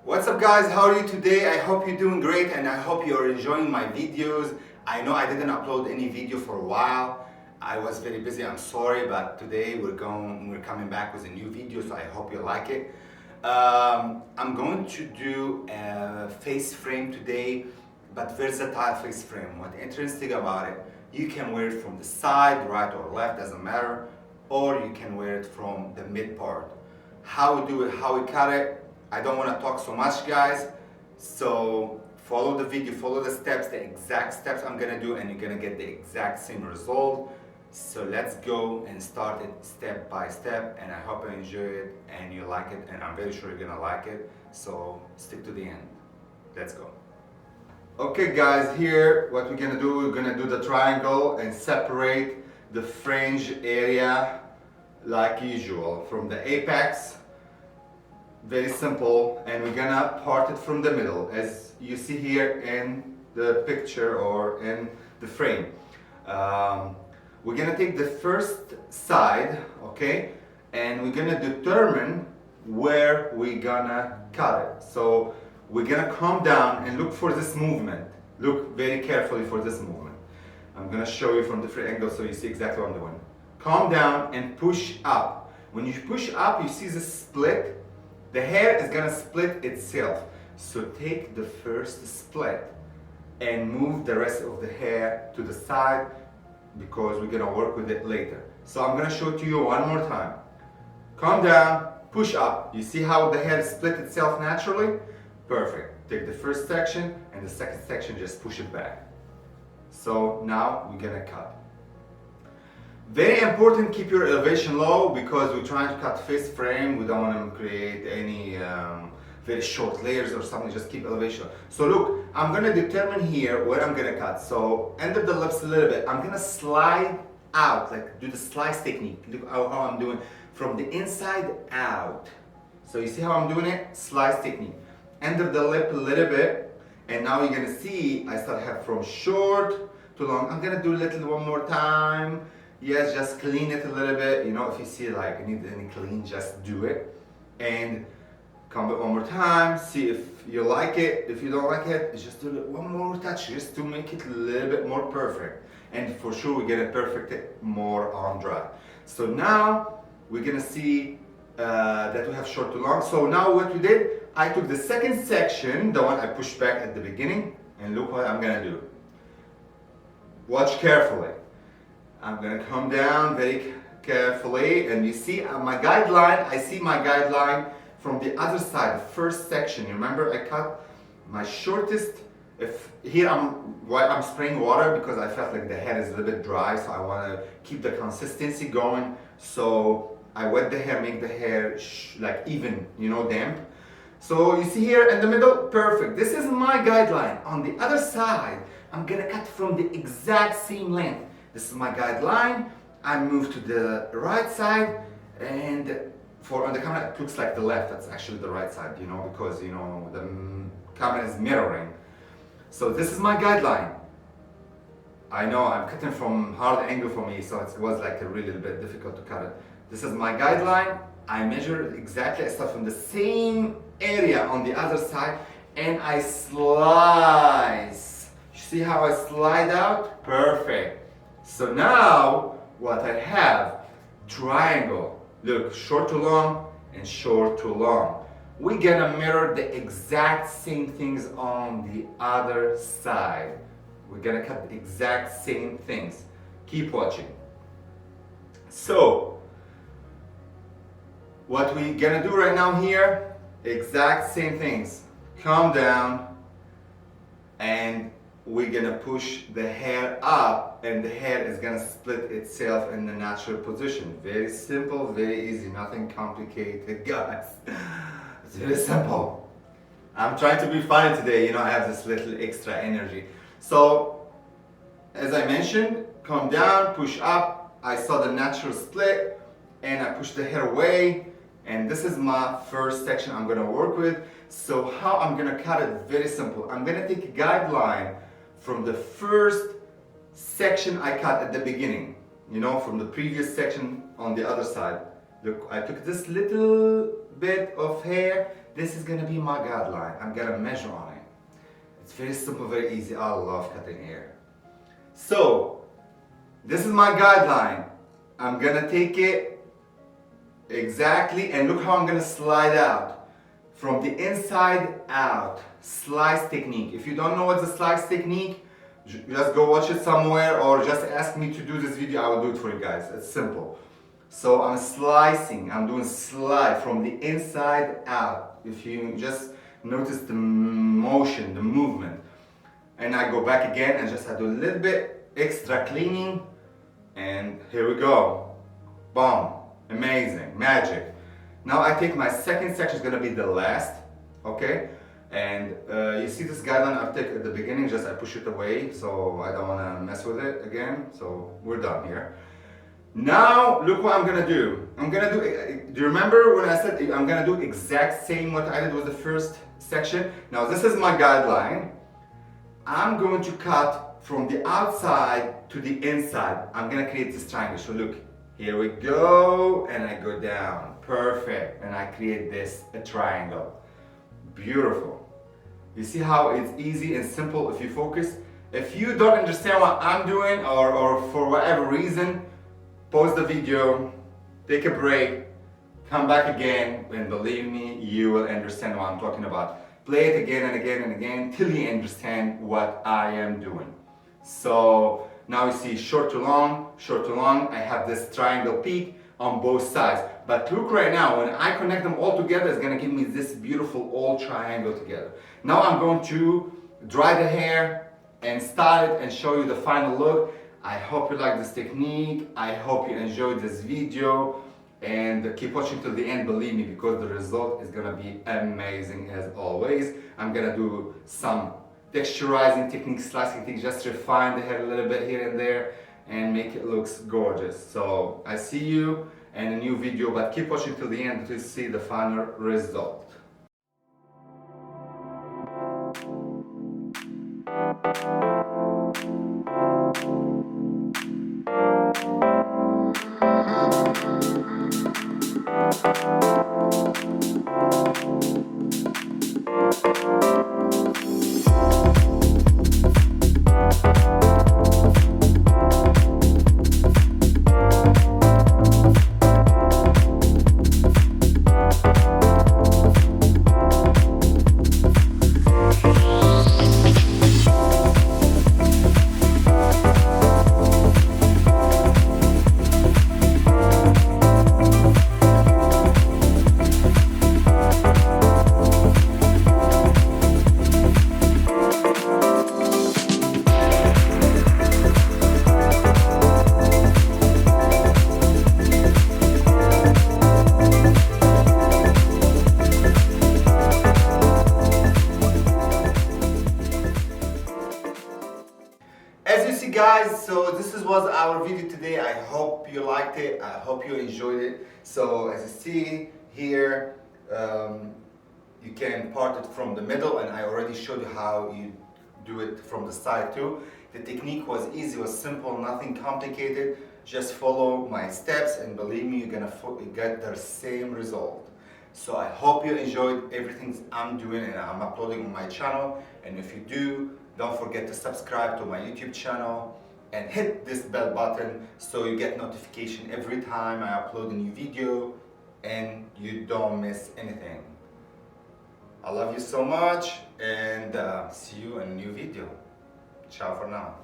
What's up guys, how are you today? I hope you're doing great and I hope you're enjoying my videos. I know I didn't upload any video for a while. I was very busy, I'm sorry, but today we're coming back with a new video, so I hope you like it. I'm going to do a face frame today, but versatile face frame. What's interesting about it, you can wear it from the side, right or left, doesn't matter, or you can wear it from the mid part. How we do it, how we cut it, I don't want to talk so much guys, so follow the video, follow the steps, the exact steps I'm gonna do, and you're gonna get the exact same result. So let's go and start it step by step, and I hope you enjoy it and you like it, and I'm very sure you're gonna like it, so stick to the end. Let's go. Okay guys, here what we're gonna do, we're gonna do the triangle and separate the fringe area like usual from the apex. Very simple, and we're gonna part it from the middle as you see here in the picture or in the frame. We're gonna take the first side, okay, and we're gonna determine where we're gonna cut it. So we're gonna come down and look for this movement. Look very carefully for this movement. I'm gonna show you from different angles so you see exactly what I'm doing. Come down and push up. When you push up, you see this split. The hair is gonna split itself. So take the first split and move the rest of the hair to the side because we're gonna work with it later. So I'm gonna show it to you one more time. Come down, push up. You see how the hair split itself naturally? Perfect. Take the first section and the second section, just push it back. So now we're gonna cut. Very important, keep your elevation low because we're trying to cut face frame. We don't want to create any very short layers or something, just keep elevation. So look, I'm gonna determine here where I'm gonna cut. So end of the lips a little bit. I'm gonna slide out, like do the slice technique. Look how I'm doing from the inside out. So you see how I'm doing it? Slice technique. End of the lip a little bit, and now you're gonna see I start have from short to long. I'm gonna do a little one more time. Yes, just clean it a little bit. You know, if you see like you need any clean, just do it. And come back one more time, see if you like it. If you don't like it, just do it one more touch just to make it a little bit more perfect. And for sure we get it perfect more on dry. So now we're gonna see that we have short to long. So now what we did, I took the second section, the one I pushed back at the beginning, and look what I'm gonna do. Watch carefully. I'm gonna come down very carefully, and you see my guideline, I see my guideline from the other side, the first section. You remember I cut my shortest, if here I'm spraying water because I felt like the hair is a little bit dry, so I wanna keep the consistency going. So I wet the hair, make the hair like even, you know, damp. So you see here in the middle, perfect. This is my guideline. On the other side, I'm gonna cut from the exact same length. This is my guideline. I move to the right side, and on the camera it looks like the left. That's actually the right side, you know, because you know the camera is mirroring. So this is my guideline. I know I'm cutting from hard angle for me, so it was like a really bit difficult to cut it. This is my guideline. I measure exactly. I start from the same area on the other side, and I slice. You see how I slide out? Perfect. So now what I have, triangle. Look, short to long and short to long. We're gonna mirror the exact same things on the other side. We're gonna cut the exact same things. Keep watching. So what we're gonna do right now here, exact same things. Calm down, and we're gonna push the hair up, and the hair is gonna split itself in the natural position. Very simple, very easy, nothing complicated, guys. It's very simple. I'm trying to be funny today, you know, I have this little extra energy. So, as I mentioned, come down, push up. I saw the natural split, and I push the hair away. And this is my first section I'm gonna work with. So how I'm gonna cut it, very simple. I'm gonna take a guideline from the first section I cut at the beginning, you know, from the previous section on the other side. Look, I took this little bit of hair This is gonna be my guideline. I'm gonna measure on it. It's very simple, very easy. I love cutting hair. So, this is my guideline. I'm gonna take it exactly, and look how I'm gonna slide out. From the inside out. Slice technique. If you don't know what's the slice technique, just go watch it somewhere or just ask me to do this video. I will do it for you guys. It's simple. So I'm slicing. I'm doing slide from the inside out. If you just notice the motion, the movement. And I go back again and just I do a little bit extra cleaning. And here we go. Boom. Amazing. Magic. Now I take my second section, is gonna be the last, okay? And you see this guideline I take at the beginning, just I push it away, so I don't wanna mess with it again, so we're done here. Now, look what I'm gonna do. Do you remember when I said I'm gonna do exact same what I did with the first section? Now this is my guideline. I'm going to cut from the outside to the inside. I'm gonna create this triangle, so look. Here we go, and I go down. Perfect. And I create this, a triangle. Beautiful. You see how it's easy and simple if you focus? If you don't understand what I'm doing or for whatever reason, pause the video, take a break, come back again, and believe me, you will understand what I'm talking about. Play it again and again and again till you understand what I am doing. So, now you see short to long, I have this triangle peak on both sides. But look right now, when I connect them all together, it's gonna give me this beautiful all triangle together. Now I'm going to dry the hair and style it and show you the final look. I hope you like this technique. I hope you enjoyed this video. And keep watching till the end, believe me, because the result is gonna be amazing as always. I'm gonna do some texturizing technique, slicing technique, just refine the hair a little bit here and there and make it looks gorgeous. So I see you in a new video, but keep watching till the end to see the final result. As you see guys, so this was our video today. I hope you liked it. I hope you enjoyed it. So as you see here, you can part it from the middle, and I already showed you how you do it from the side too. The technique was easy, was simple, nothing complicated. Just follow my steps and believe me, you're gonna get the same result. So I hope you enjoyed everything I'm doing and I'm uploading on my channel. And if you do, don't forget to subscribe to my YouTube channel and hit this bell button so you get notification every time I upload a new video and you don't miss anything. I love you so much, and see you in a new video. Ciao for now.